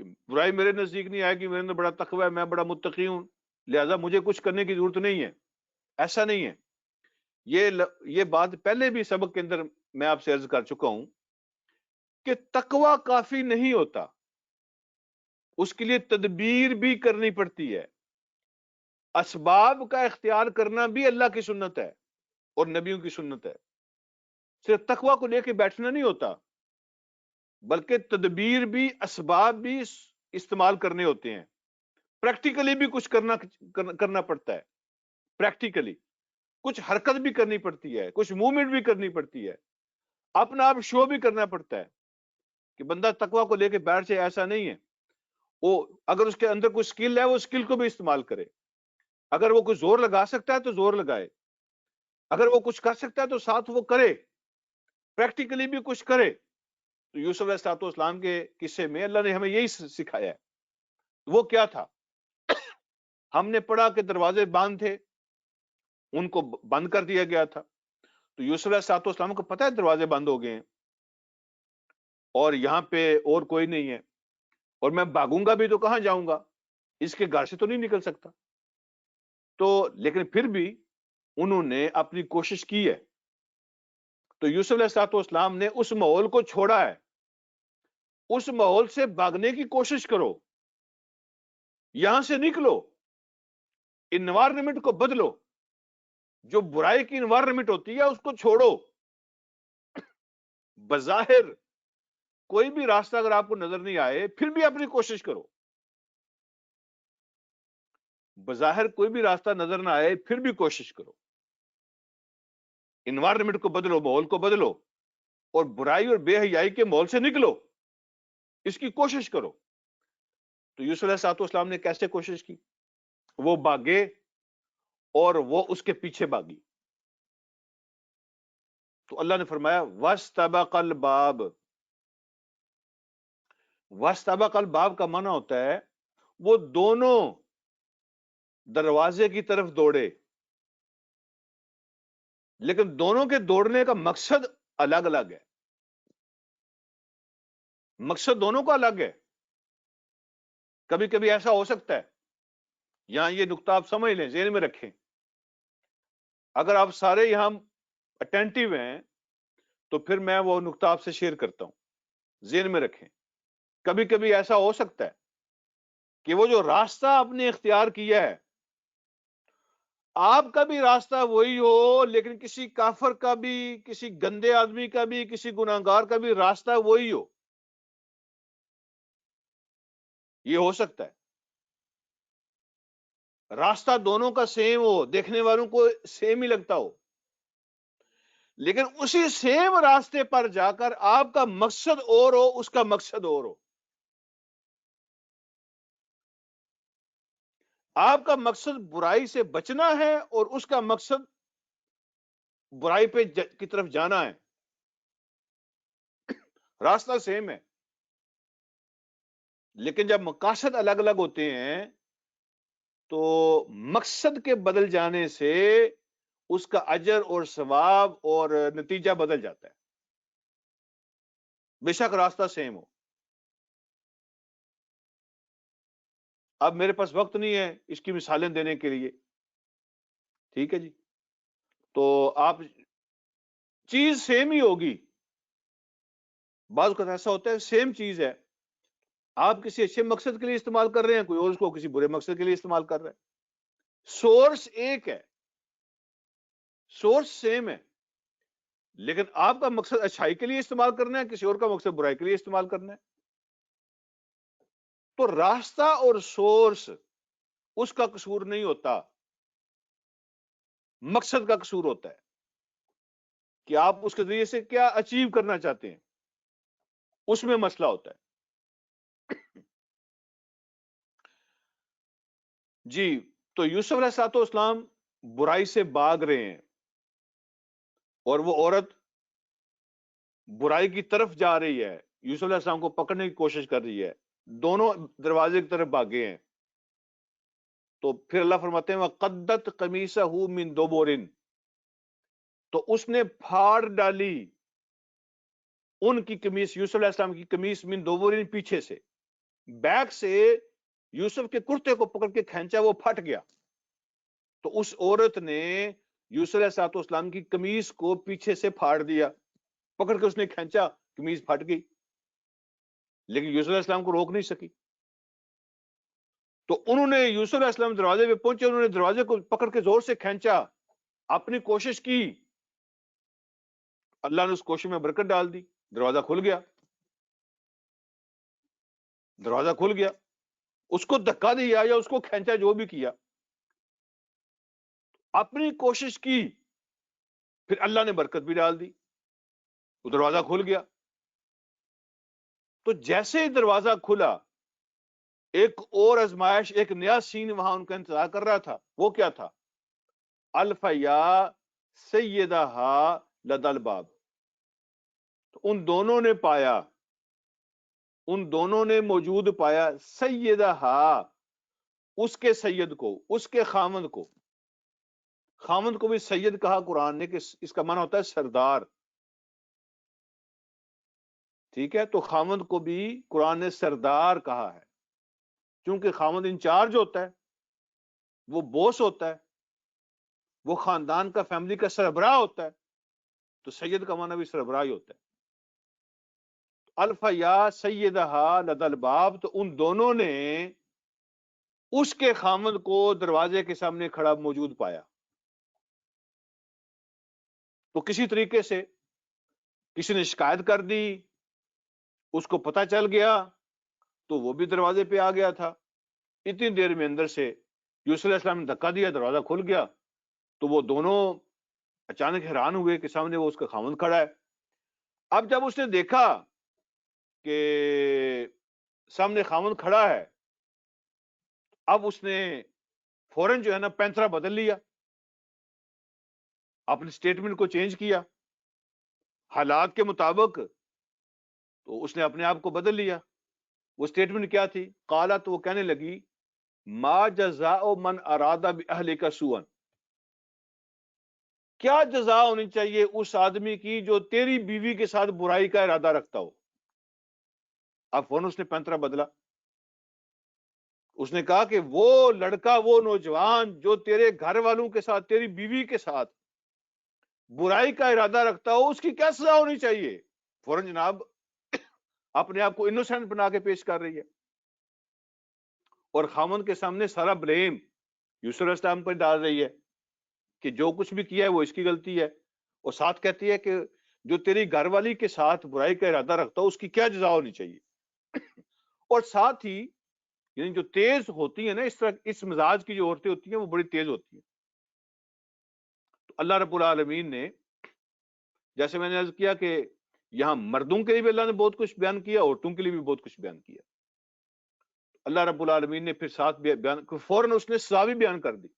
کہ برائی میرے نزدیک نہیں آئے گی، میرے اندر بڑا تقوی ہے، میں بڑا متقی ہوں، لہذا مجھے کچھ کرنے کی ضرورت نہیں ہے. ایسا نہیں ہے. یہ بات پہلے بھی سبق کے اندر میں آپ سے عرض کر چکا ہوں کہ تقوی کافی نہیں ہوتا، اس کے لیے تدبیر بھی کرنی پڑتی ہے. اسباب کا اختیار کرنا بھی اللہ کی سنت ہے اور نبیوں کی سنت ہے. صرف تقوی کو لے کے بیٹھنا نہیں ہوتا، بلکہ تدبیر بھی، اسباب بھی استعمال کرنے ہوتے ہیں. پریکٹیکلی بھی کچھ کرنا پڑتا ہے. پریکٹیکلی کچھ حرکت بھی کرنی پڑتی ہے، کچھ موومنٹ بھی کرنی پڑتی ہے، اپنا آپ شو بھی کرنا پڑتا ہے کہ بندہ تقوی کو لے کے بیٹھ جائے. ایسا نہیں ہے. وہ اگر اس کے اندر کوئی سکل ہے، وہ سکل کو بھی استعمال کرے. اگر وہ کوئی زور لگا سکتا ہے تو زور لگائے، اگر وہ کچھ کر سکتا ہے تو ساتھ وہ کرے، پریکٹیکلی بھی کچھ کرے. تو یوسف علیہ الصلوۃ والسلام کے قصے میں اللہ نے ہمیں یہی سکھایا ہے. وہ کیا تھا؟ ہم نے پڑھا کہ دروازے بند تھے، ان کو بند کر دیا گیا تھا. تو یوسف علیہ الصلوۃ والسلام کو پتہ ہے دروازے بند ہو گئے ہیں اور یہاں پہ اور کوئی نہیں ہے، اور میں بھاگوں گا بھی تو کہاں جاؤں گا، اس کے گھر سے تو نہیں نکل سکتا. تو لیکن پھر بھی انہوں نے اپنی کوشش کی ہے. تو یوسف علیہ الصلوۃ والسلام نے اس ماحول کو چھوڑا ہے. اس ماحول سے بھاگنے کی کوشش کرو، یہاں سے نکلو، انوائرمنٹ کو بدلو. جو برائی کی انوائرمنٹ ہوتی ہے اس کو چھوڑو. بظاہر کوئی بھی راستہ اگر آپ کو نظر نہیں آئے، پھر بھی اپنی کوشش کرو. بظاہر کوئی بھی راستہ نظر نہ آئے، پھر بھی کوشش کرو. انوائرمنٹ کو بدلو، ماحول کو بدلو، اور برائی اور بے حیائی کے ماحول سے نکلو، اس کی کوشش کرو. تو یوسف علیہ الصلوۃ والسلام نے کیسے کوشش کی؟ وہ بھاگے اور وہ اس کے پیچھے بھاگی. تو اللہ نے فرمایا وَاسْتَبَقَ الْبَابَ. وَاسْتَبَقَ الْبَابَ کا معنی ہوتا ہے وہ دونوں دروازے کی طرف دوڑے، لیکن دونوں کے دوڑنے کا مقصد الگ الگ ہے. مقصد دونوں کا الگ ہے. کبھی کبھی ایسا ہو سکتا ہے، یہاں یہ نقطہ آپ سمجھ لیں، ذہن میں رکھیں. اگر آپ سارے یہاں اٹینٹیو ہیں تو پھر میں وہ نقطہ آپ سے شیئر کرتا ہوں، ذہن میں رکھیں. کبھی کبھی ایسا ہو سکتا ہے کہ وہ جو راستہ آپ نے اختیار کیا ہے، آپ کا بھی راستہ وہی ہو، لیکن کسی کافر کا بھی، کسی گندے آدمی کا بھی، کسی گناہگار کا بھی راستہ وہی ہو. یہ ہو سکتا ہے. راستہ دونوں کا سیم ہو، دیکھنے والوں کو سیم ہی لگتا ہو، لیکن اسی سیم راستے پر جا کر آپ کا مقصد اور ہو، اس کا مقصد اور ہو. آپ کا مقصد برائی سے بچنا ہے اور اس کا مقصد برائی پہ کی طرف جانا ہے. راستہ سیم ہے، لیکن جب مقاصد الگ الگ ہوتے ہیں تو مقصد کے بدل جانے سے اس کا اجر اور ثواب اور نتیجہ بدل جاتا ہے، بے شک راستہ سیم ہو. اب میرے پاس وقت نہیں ہے اس کی مثالیں دینے کے لیے، ٹھیک ہے جی. تو آپ چیز سیم ہی ہوگی. بعض اوقات ایسا ہوتا ہے سیم چیز ہے، آپ کسی اچھے مقصد کے لیے استعمال کر رہے ہیں، کوئی اور اس کو کسی برے مقصد کے لیے استعمال کر رہا ہے. سورس ایک ہے، سورس سیم ہے، لیکن آپ کا مقصد اچھائی کے لیے استعمال کرنا ہے، کسی اور کا مقصد برائی کے لیے استعمال کرنا ہے. تو راستہ اور سورس اس کا قصور نہیں ہوتا، مقصد کا قصور ہوتا ہے کہ آپ اس کے ذریعے سے کیا اچیو کرنا چاہتے ہیں، اس میں مسئلہ ہوتا ہے. جی. تو یوسف علیہ الصلوۃ والسلام برائی سے بھاگ رہے ہیں اور وہ عورت برائی کی طرف جا رہی ہے، یوسف علیہ السلام کو پکڑنے کی کوشش کر رہی ہے، دونوں دروازے کی طرف بھاگے ہیں. تو پھر اللہ فرماتے ہیں وَقَدَّتْ قَمِيصَهُ مِن دُبُرٍ. تو اس نے پھاڑ ڈالی ان کی قمیص، یوسف علیہ السلام کی قمیص من دوبرین، پیچھے سے، بیک سے یوسف کے کرتے کو پکڑ کے کھینچا، وہ پھٹ گیا. تو اس عورت نے یوسف علیہ السلام کی قمیص کو پیچھے سے پھاڑ دیا، پکڑ کے اس نے کھینچا، قمیص پھٹ گئی، لیکن یوسف علیہ السلام کو روک نہیں سکی. تو انہوں نے، یوسف علیہ السلام دروازے پہ پہنچے، انہوں نے دروازے کو پکڑ کے زور سے کھینچا، اپنی کوشش کی، اللہ نے اس کوشش میں برکت ڈال دی، دروازہ کھل گیا. دروازہ کھل گیا. اس کو دھکا دیا یا اس کو کھینچا، جو بھی کیا، اپنی کوشش کی، پھر اللہ نے برکت بھی ڈال دی، وہ دروازہ کھل گیا. تو جیسے ہی دروازہ کھلا، ایک اور ازمائش، ایک نیا سین وہاں ان کا انتظار کر رہا تھا. وہ کیا تھا؟ الفیا سیدہ لدى الباب. تو ان دونوں نے پایا، ان دونوں نے موجود پایا سیدہ، اس کے سید کو، اس کے خامند کو. خامند کو بھی سید کہا قرآن نے، کہ اس کا معنی ہوتا ہے سردار. ٹھیک ہے، تو خامند کو بھی قرآن نے سردار کہا ہے، کیونکہ خامند انچارج ہوتا ہے، وہ بوس ہوتا ہے، وہ خاندان کا، فیملی کا سربراہ ہوتا ہے. تو سید کا معنی بھی سربراہ ہی ہوتا ہے. الفیا سیدہ لدى الباب. تو ان دونوں نے اس کے خامند کو دروازے کے سامنے کھڑا موجود پایا. تو کسی طریقے سے کسی نے شکایت کر دی، اس کو پتہ چل گیا، تو وہ بھی دروازے پہ آ گیا تھا. اتنی دیر میں اندر سے یوسف علیہ السلام نے دھکا دیا، دروازہ کھل گیا. تو وہ دونوں اچانک حیران ہوئے کہ سامنے وہ اس کا خامند کھڑا ہے. اب جب اس نے دیکھا کہ سامنے خامند کھڑا ہے، اب اس نے فوراً جو ہے نا پینترا بدل لیا، اپنے سٹیٹمنٹ کو چینج کیا حالات کے مطابق. تو اس نے اپنے آپ کو بدل لیا. وہ سٹیٹمنٹ کیا تھی؟ قالت، وہ کہنے لگی، ما جزاء من اراد باہلک سوءا. کیا جزا ہونی چاہیے اس آدمی کی جو تیری بیوی کے ساتھ برائی کا ارادہ رکھتا ہو. اب فوراً اس نے پینترا بدلا. اس نے کہا کہ وہ لڑکا، وہ نوجوان جو تیرے گھر والوں کے ساتھ، تیری بیوی کے ساتھ برائی کا ارادہ رکھتا ہو، اس کی کیا سزا ہونی چاہیے. فوراً جناب اپنے آپ کو انوسینٹ بنا کے پیش کر رہی ہے، اور خامند کے سامنے سارا بلیم یوسف علیہ السلام پر ڈال رہی ہے کہ جو کچھ بھی کیا ہے وہ اس کی غلطی ہے. اور ساتھ کہتی ہے کہ جو تیری گھر والی کے ساتھ برائی کا ارادہ رکھتا ہو، اس کی کیا جزا ہونی چاہیے. اور ساتھ ہی یعنی جو تیز ہوتی ہیں نا، اس طرح اس مزاج کی جو عورتیں ہوتی ہیں، وہ بڑی تیز ہوتی ہیں. تو اللہ رب العالمین نے، جیسے میں نے عرض کیا کہ یہاں مردوں کے لیے بھی اللہ نے بہت کچھ بیان کیا، عورتوں کے لیے بھی بہت کچھ بیان کیا. اللہ رب العالمین نے پھر ساتھ بیان، فوراً اس نے سزا بھی بیان کر دی.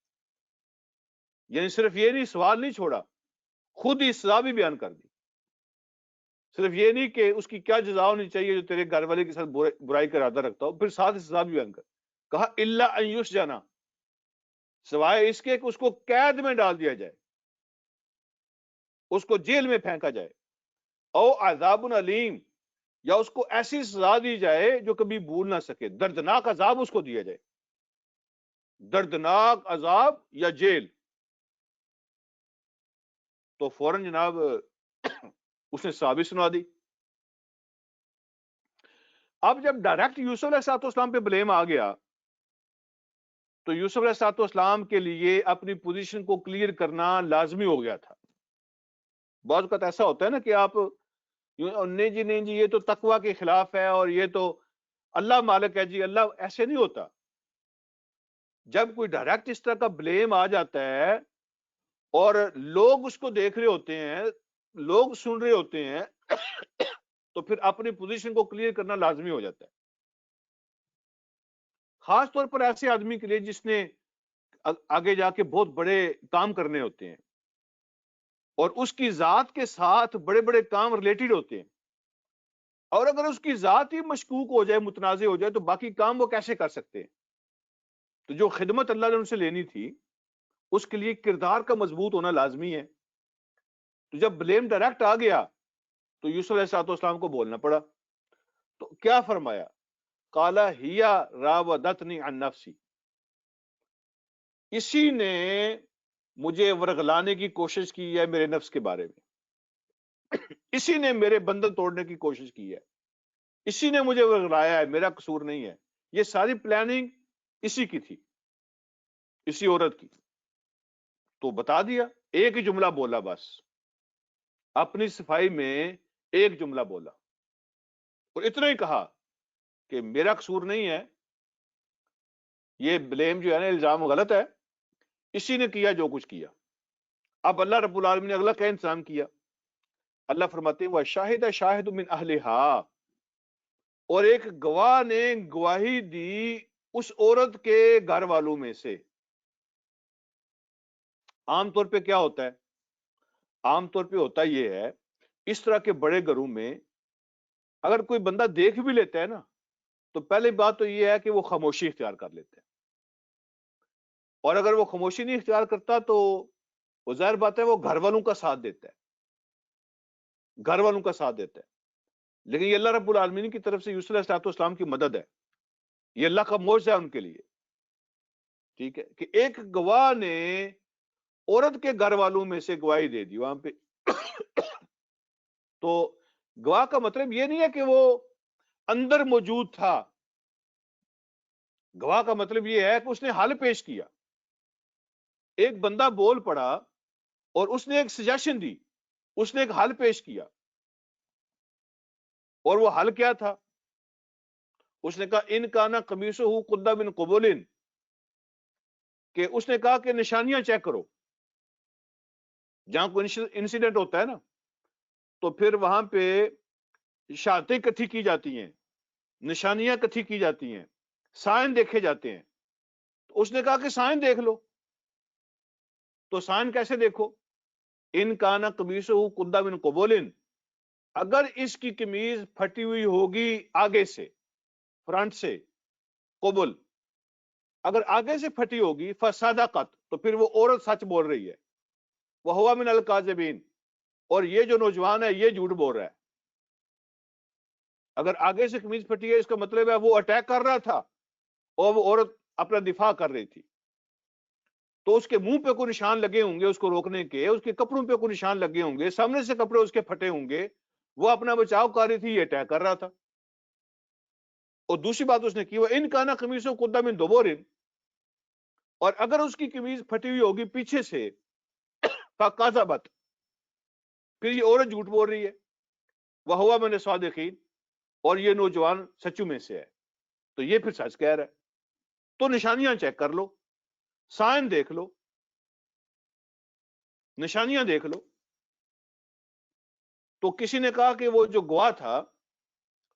یعنی صرف یہ نہیں، سوال نہیں چھوڑا، خود ہی سزا بھی بیان کر دی. صرف یہ نہیں کہ اس کی کیا جزا ہونی چاہیے جو تیرے گھر والے کے ساتھ برائی کا ارادہ رکھتا ہو، پھر ساتھ سزا بھی بیان کر. کہا الا ان یسجنا، سوائے اس کے کہ اس کو قید میں ڈال دیا جائے، اس کو جیل میں پھینکا جائے، او عذاب علیم، یا اس کو ایسی سزا دی جائے جو کبھی بھول نہ سکے، دردناک عذاب اس کو دیا جائے، دردناک عذاب یا جیل. تو فوراً جناب اس نے سزا بھی سنا دی. اب جب ڈائریکٹ یوسف علیہ السلام پہ بلیم آ گیا، تو یوسف علیہ السلام کے لیے اپنی پوزیشن کو کلیئر کرنا لازمی ہو گیا تھا. بعض اوقات ایسا ہوتا ہے نا کہ آپ نہیں جی، نہیں جی، یہ تو تقوی کے خلاف ہے، اور یہ تو اللہ مالک ہے جی، اللہ. ایسے نہیں ہوتا. جب کوئی ڈائریکٹ اس طرح کا بلیم آ جاتا ہے اور لوگ اس کو دیکھ رہے ہوتے ہیں، لوگ سن رہے ہوتے ہیں، تو پھر اپنی پوزیشن کو کلیئر کرنا لازمی ہو جاتا ہے. خاص طور پر ایسے آدمی کے لیے جس نے آگے جا کے بہت بڑے کام کرنے ہوتے ہیں، اور اس کی ذات کے ساتھ بڑے بڑے کام ریلیٹڈ ہوتے ہیں، اور اگر اس کی ذات ہی مشکوک ہو جائے، متنازع ہو جائے، تو باقی کام وہ کیسے کر سکتے ہیں. تو جو خدمت اللہ نے ان سے لینی تھی، اس کے لیے کردار کا مضبوط ہونا لازمی ہے. تو جب بلیم ڈائریکٹ آ گیا تو یوسف علیہ السلام کو بولنا پڑا. تو کیا فرمایا؟ قالا ہیا راودتنی عن نفسی، اسی نے مجھے ورغلانے کی کوشش کی ہے میرے نفس کے بارے میں، اسی نے میرے بندن توڑنے کی کوشش کی ہے، اسی نے مجھے ورغلایا ہے، میرا قصور نہیں ہے. یہ ساری پلاننگ اسی کی تھی، اسی عورت کی. تو بتا دیا، ایک ہی جملہ بولا، بس اپنی صفائی میں ایک جملہ بولا اور اتنا ہی کہا کہ میرا قصور نہیں ہے، یہ بلیم جو ہے نا، الزام غلط ہے، اسی نے کیا جو کچھ کیا. اب اللہ رب العالمین نے اگلا کیا انتظام کیا؟ اللہ فرماتے ہیں وَشَاهِدَ شَاهِدٌ مِّنْ أَهْلِهَا، اور ایک گواہ نے گواہی دی اس عورت کے گھر والوں میں سے. عام طور پہ کیا ہوتا ہے؟ عام طور پہ ہوتا یہ ہے، اس طرح کے بڑے گھروں میں اگر کوئی بندہ دیکھ بھی لیتا ہے نا، تو پہلی بات تو یہ ہے کہ وہ خاموشی اختیار کر لیتے ہیں، اور اگر وہ خاموشی نہیں اختیار کرتا تو وہ ظاہر بات ہے وہ گھر والوں کا ساتھ دیتا ہے، گھر والوں کا ساتھ دیتا ہے. لیکن یہ اللہ رب العالمین کی طرف سے یوسف علیہ السلام کی مدد ہے، یہ اللہ کا معجزہ ہے ان کے لیے. ٹھیک ہے کہ ایک گواہ نے عورت کے گھر والوں میں سے گواہی دے دی وہاں پہ. تو گواہ کا مطلب یہ نہیں ہے کہ وہ اندر موجود تھا، گواہ کا مطلب یہ ہے کہ اس نے حل پیش کیا. ایک بندہ بول پڑا اور اس نے ایک سجیشن دی، اس نے ایک حل پیش کیا، اور وہ حل کیا تھا؟ اس نے کہا ان کانا قمیصہ قد من قبل، کہ اس نے کہا کہ نشانیاں چیک کرو. جہاں کوئی انسیڈنٹ ہوتا ہے نا تو پھر وہاں پہ شہادتیں اکٹھی کی جاتی ہیں، نشانیاں اکٹھی کی جاتی ہیں، سائن دیکھے جاتے ہیں. تو اس نے کہا کہ سائن دیکھ لو. تو سائن کیسے دیکھو؟ ان کانا قمیصہ قد من قبل، اگر اس کی قمیض پھٹی ہوئی ہوگی آگے سے، فرنٹ سے، قبل، اگر آگے سے پھٹی ہوگی فصدقت، تو پھر وہ عورت سچ بول رہی ہے، وہو من الکاذبین، اور یہ جو نوجوان ہے یہ جھوٹ بول رہا ہے. اگر آگے سے قمیض پھٹی ہے اس کا مطلب ہے وہ اٹیک کر رہا تھا اور وہ عورت اپنا دفاع کر رہی تھی. تو اس کے منہ پہ کوئی نشان لگے ہوں گے اس کو روکنے کے، اس کے کپڑوں پہ کوئی نشان لگے ہوں گے، سامنے سے کپڑے اس کے پھٹے ہوں گے، وہ اپنا بچاؤ کر رہی تھی، یہ اٹیک کر رہا تھا. اور دوسری بات اس نے کی وہ ان کانا قمیصہ قد من دبر، اور اگر اس کی قمیض پھٹی ہوئی ہوگی پیچھے سے فکذبت، پھر یہ عورت جھوٹ بول رہی ہے، وہو من الصادقین، اور یہ نوجوان سچوں میں سے ہے، تو یہ پھر سچ کہہ رہا ہے. تو نشانیاں چیک کر لو، سائن دیکھ لو، نشانیاں دیکھ لو. تو کسی نے کہا کہ وہ جو گواہ تھا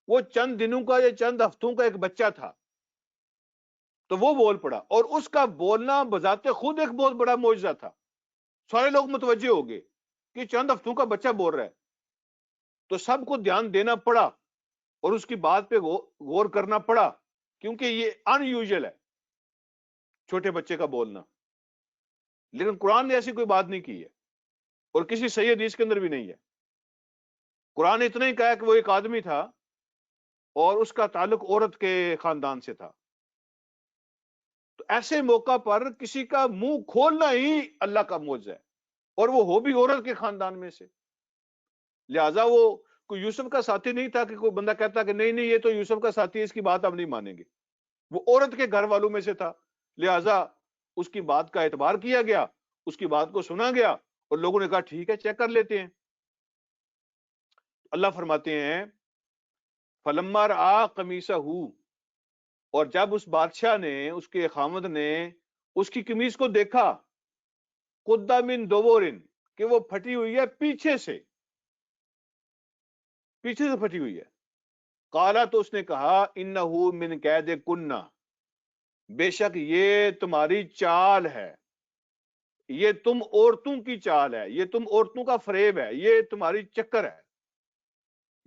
وہ چند دنوں کا یا چند ہفتوں کا ایک بچہ تھا، تو وہ بول پڑا، اور اس کا بولنا بذات خود ایک بہت بڑا معجزہ تھا. سارے لوگ متوجہ ہو گئے کہ چند ہفتوں کا بچہ بول رہا ہے. تو سب کو دھیان دینا پڑا اور اس کی بات پہ غور کرنا پڑا، کیونکہ یہ ان یوزل ہے چھوٹے بچے کا بولنا. لیکن قرآن نے ایسی کوئی بات نہیں کی ہے، اور کسی صحیح حدیث کے اندر بھی نہیں ہے. قرآن نے اتنا ہی کہا کہ وہ ایک آدمی تھا اور اس کا تعلق عورت کے خاندان سے تھا. تو ایسے موقع پر کسی کا منہ کھولنا ہی اللہ کا معجزہ ہے، اور وہ ہو بھی عورت کے خاندان میں سے. لہٰذا وہ کوئی یوسف کا ساتھی نہیں تھا کہ کوئی بندہ کہتا کہ نہیں یہ تو یوسف کا ساتھی ہے، اس کی بات ہم نہیں مانیں گے. وہ عورت کے گھر والوں میں سے تھا، لہٰذا اس کی بات کا اعتبار کیا گیا، اس کی بات کو سنا گیا، اور لوگوں نے کہا ٹھیک ہے چیک کر لیتے ہیں. اللہ فرماتے ہیں فلما رأى قمیصہ، اور جب اس بادشاہ نے، اس کے خامد نے اس کی قمیص کو دیکھا، قد من دبر، کہ وہ پھٹی ہوئی ہے پیچھے سے، پیچھے سے پھٹی ہوئی ہے. قالا، تو اس نے کہا انہ من کیدکن، بے شک یہ تمہاری چال ہے، یہ تم عورتوں کی چال ہے، یہ تم عورتوں کا فریب ہے، یہ تمہاری چکر ہے،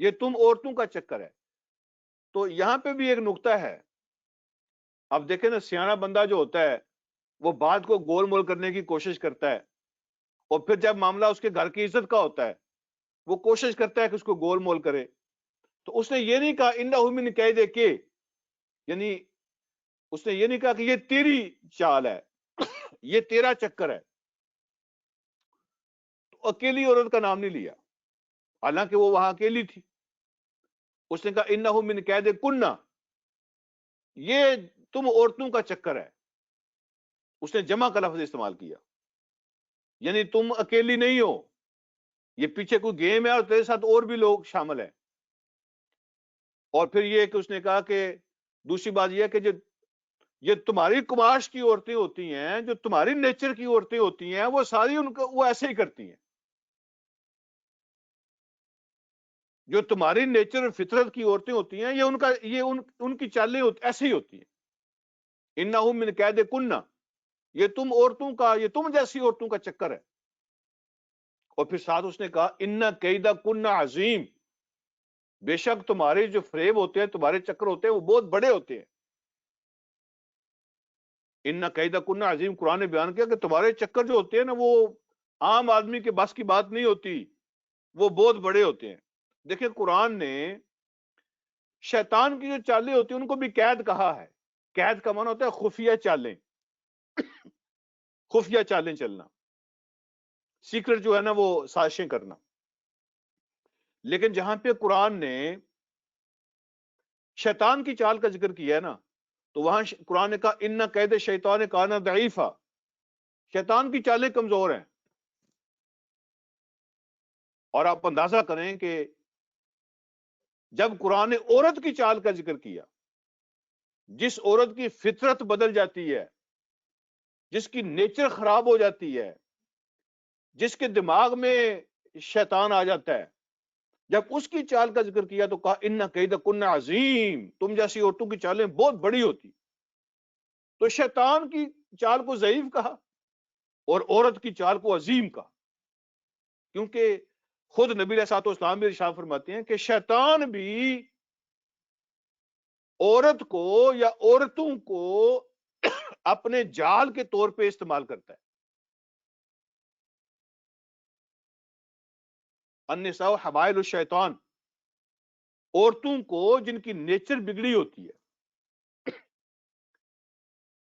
یہ تم عورتوں کا چکر ہے. تو یہاں پہ بھی ایک نقطہ ہے. اب دیکھیں نا، سیانہ بندہ جو ہوتا ہے وہ بات کو گول مول کرنے کی کوشش کرتا ہے، اور پھر جب معاملہ اس کے گھر کی عزت کا ہوتا ہے وہ کوشش کرتا ہے کہ اس کو گول مول کرے. تو اس نے یہ نہیں کہا انہو من کید کے، یعنی اس نے یہ نہیں کہا کہ یہ تیری چال ہے، یہ تیرا چکر ہے. تو اکیلی عورت کا نام نہیں لیا، حالانکہ وہ وہاں اکیلی تھی. اس نے کہا انہو من کید کنہ، یہ تم عورتوں کا چکر ہے. اس نے جمع کا لفظ استعمال کیا، یعنی تم اکیلی نہیں ہو، یہ پیچھے کوئی گیم ہے اور تیرے ساتھ اور بھی لوگ شامل ہیں. اور پھر یہ کہ اس نے کہا کہ دوسری بات یہ ہے کہ جو یہ تمہاری کماش کی عورتیں ہوتی ہیں، جو تمہاری نیچر کی عورتیں ہوتی ہیں، وہ ساری ان کو وہ ایسے ہی کرتی ہیں. جو تمہاری نیچر اور فطرت کی عورتیں ہوتی ہیں، یہ ان کی چالیں ایسے ہی ہوتی ہیں. انہم من کید کنہ، یہ تم عورتوں کا، یہ تم جیسی عورتوں کا چکر ہے. اور پھر ساتھ اس نے کہا ان کید کنہ عظیم، بے شک تمہارے جو فریب ہوتے ہیں، تمہارے چکر ہوتے ہیں، وہ بہت بڑے ہوتے ہیں. ان کید کنہ عظیم، قرآن نے بیان کیا کہ تمہارے چکر جو ہوتے ہیں نا، وہ عام آدمی کے بس کی بات نہیں ہوتی، وہ بہت بڑے ہوتے ہیں. دیکھیں قرآن نے شیطان کی جو چالیں ہوتی ہیں ان کو بھی قید کہا ہے. قید کا معنی ہوتا ہے خفیہ چالیں، خفیہ چالیں چلنا، سیکرٹ جو ہے نا وہ سازشیں کرنا. لیکن جہاں پہ قرآن نے شیطان کی چال کا ذکر کیا ہے نا، تو وہاں قرآن نے کہا ان قید شیطان کان ضعیفا، شیطان کی چالیں کمزور ہیں. اور آپ اندازہ کریں کہ جب قرآن نے عورت کی چال کا ذکر کیا، جس عورت کی فطرت بدل جاتی ہے، جس کی نیچر خراب ہو جاتی ہے، جس کے دماغ میں شیطان آ جاتا ہے، جب اس کی چال کا ذکر کیا تو کہا ان کید کنہ عظیم، تم جیسی عورتوں کی چالیں بہت بڑی ہوتی. تو شیطان کی چال کو ضعیف کہا اور عورت کی چال کو عظیم کہا، کیونکہ خود نبی علیہ الصلوۃ والسلام بھی ارشاد فرماتے ہیں کہ شیطان بھی عورت کو یا عورتوں کو اپنے جال کے طور پہ استعمال کرتا ہے. النساء حبائل الشیطان، عورتوں کو جن کی نیچر بگڑی ہوتی ہے،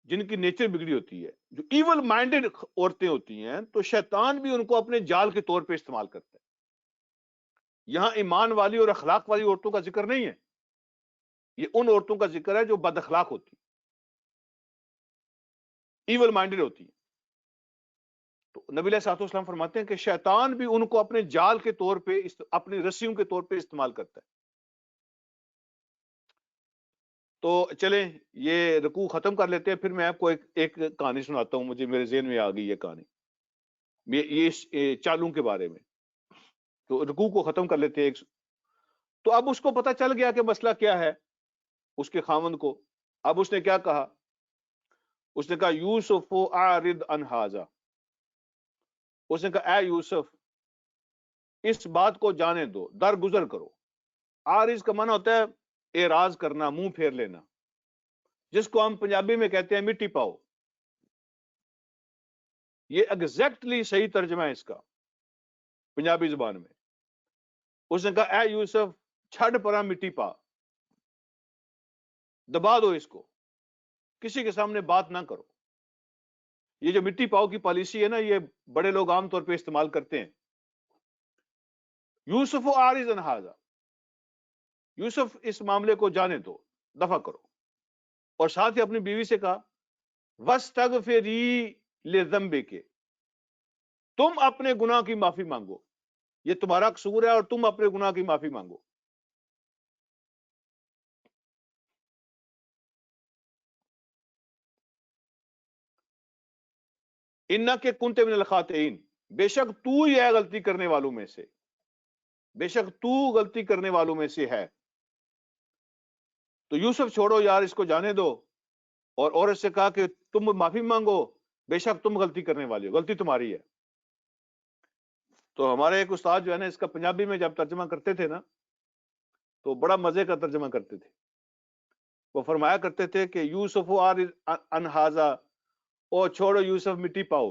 جن کی نیچر بگڑی ہوتی ہے، جو ایول مائنڈڈ عورتیں ہوتی ہیں، تو شیطان بھی ان کو اپنے جال کے طور پہ استعمال کرتا ہے. یہاں ایمان والی اور اخلاق والی عورتوں کا ذکر نہیں ہے، یہ ان عورتوں کا ذکر ہے جو بد اخلاق ہوتی ہیں، ایول مائنڈڈ ہوتی ہیں. تو نبی علیہ الصلوۃ والسلام فرماتے ہیں کہ شیطان بھی ان کو اپنے جال کے طور پہ، اپنی رسیوں کے طور پہ استعمال کرتا ہے. تو چلیں یہ رکوع ختم کر لیتے ہیں، پھر میں آپ کو ایک کہانی سناتا ہوں، مجھے میرے ذہن میں آ گئی یہ کہانی، یہ چالوں کے بارے میں. تو رکوع کو ختم کر لیتے ہیں. تو اب اس کو پتہ چل گیا کہ مسئلہ کیا ہے اس کے خاوند کو. اب اس نے کیا کہا؟ اس نے کہا یوسف اعرض عن ھذا، اس نے کہا اے یوسف اس بات کو جانے دو، درگزر کرو. عارض کا معنی ہوتا ہے اعراض کرنا، منہ پھیر لینا، جس کو ہم پنجابی میں کہتے ہیں مٹی پاؤ. یہ ایگزیکٹلی صحیح ترجمہ ہے اس کا پنجابی زبان میں. اس نے کہا اے یوسف چھڑ پرا مٹی پا، دبا دو اس کو، کسی کے سامنے بات نہ کرو. یہ جو مٹی پاؤ کی پالیسی ہے نا، یہ بڑے لوگ عام طور پہ استعمال کرتے ہیں. یوسف عارض عن ھذا، یوسف اس معاملے کو جانے دو، دفع کرو. اور ساتھ ہی اپنی بیوی سے کہا وَاسْتَغْفِرِي لِذَنبِكِ، تم اپنے گناہ کی معافی مانگو، یہ تمہارا قصور ہے اور تم اپنے گناہ کی معافی مانگو. اِنَّكَ كُنْتَ مِنَ الْخَاطِئِينَ، بے شک تو ہی ہے غلطی کرنے والوں میں سے، بے شک تو غلطی کرنے والوں میں سے ہے. تو یوسف چھوڑو یار، اس کو جانے دو. اور عورت سے کہا کہ تم معافی مانگو، بے شک تم غلطی کرنے والے ہو، غلطی تمہاری ہے. تو ہمارے ایک استاد جو ہے نا، اس کا پنجابی میں جب ترجمہ کرتے تھے نا، تو بڑا مزے کا ترجمہ کرتے تھے. وہ فرمایا کرتے تھے کہ یوسف عارض عن ھذا، او چھوڑو یوسف مٹی پاؤ،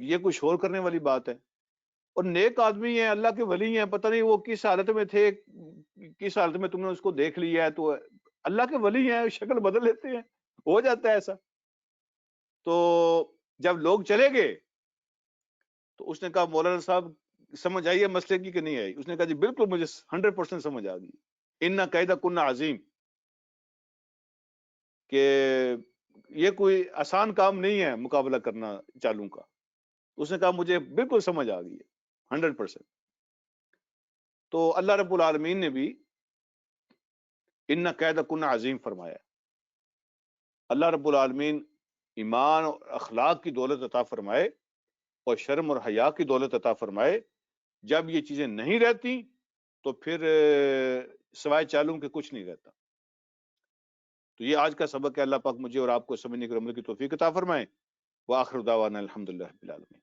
یہ کوئی شور کرنے والی بات ہے؟ اور نیک آدمی ہیں، اللہ کے ولی ہیں، پتہ نہیں وہ کس حالت میں تھے، کس حالت میں تم نے اس کو دیکھ لیا ہے، تو اللہ کے ولی ہیں، شکل بدل لیتے ہیں، ہو جاتا ہے ایسا۔ تو جب لوگ چلے گئے تو اس نے کہا مولانا صاحب سمجھ آئی ہے مسئلے کی کہ نہیں آئی؟ اس نے کہا جی بالکل مجھے 100% سمجھ آ گئی، اِنَّ کَیْدَکُنَّ عظیم، کہ یہ کوئی آسان کام نہیں ہے مقابلہ کرنا چالوں کا۔ اس نے کہا مجھے بالکل سمجھ آ گئی ہے 100%۔ تو اللہ رب العالمین نے بھی اِنَّ کَیْدَکُنَّ عظیم فرمایا۔ اللہ رب العالمین ایمان اور اخلاق کی دولت عطا فرمائے اور شرم اور حیا کی دولت عطا فرمائے۔ جب یہ چیزیں نہیں رہتی تو پھر سوائے چالوں کے کچھ نہیں رہتا۔ تو یہ آج کا سبق ہے۔ اللہ پاک مجھے اور آپ کو سمجھنے کی اور عمل کی توفیق عطا فرمائے۔ وآخر دعوانا الحمدللہ رب العالمین۔